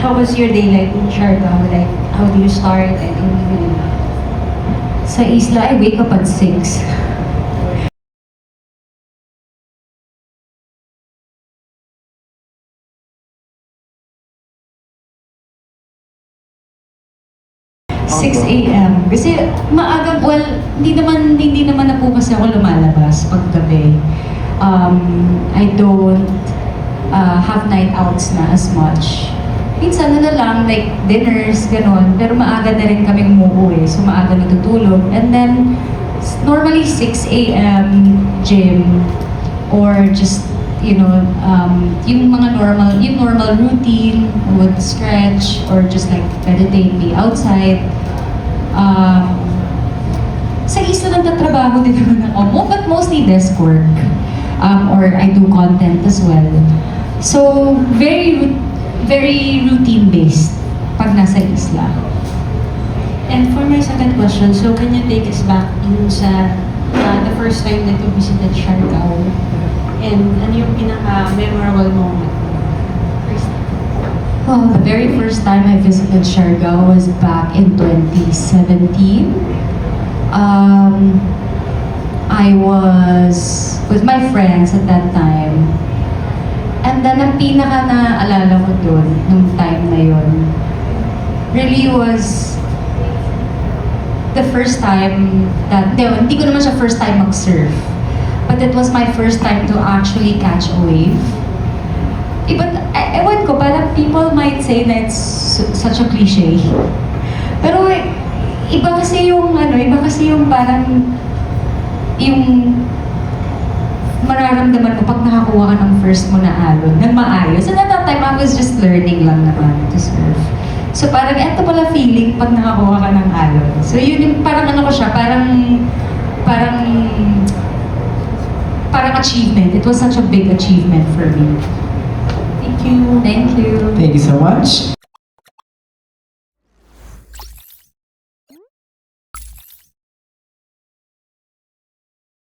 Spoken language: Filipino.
how was your day like in Siargao? Like, how do you start and even Sa isla, I wake up at 6. Six a.m. Kasi maaga, well, hindi naman na po kasi ako lumalabas pag gabi. I don't have night outs na as much. Minsan na lang, like dinners, gano'n. Pero maaga na rin kaming umuwi, so maaga natutulog. And then, normally 6 a.m. gym, or just, yung normal routine, would stretch, or just like meditate, be outside. Sa isla nagtatrabaho din naman ako, but mostly desk work. Or I do content as well. So, very routine-based pag nasa isla. And for my second question, so can you take us back yung sa the first time that you visited Siargao? And ano yung pinaka-memorable moment mo? First time. Well, the very first time I visited Siargao was back in 2017. I was with my friends at that time. And then, ang pinaka naalala ko doon, nung time na yun, really was the first time that, hindi ko naman siya first time mag-surf. But it was my first time to actually catch a wave. Ewan ko, parang people might say that it's such a cliche. Pero iba kasi yung parang, yung mararamdaman mo pag nakakuha ka ng first mo na alon, ng maayos. And at that time, I was just learning lang naman to surf. So parang eto pala feeling pag nakakuha ka ng alon. So yun yung parang ko siya, parang achievement. It was such a big achievement for me. Thank you. Thank you. Thank you so much.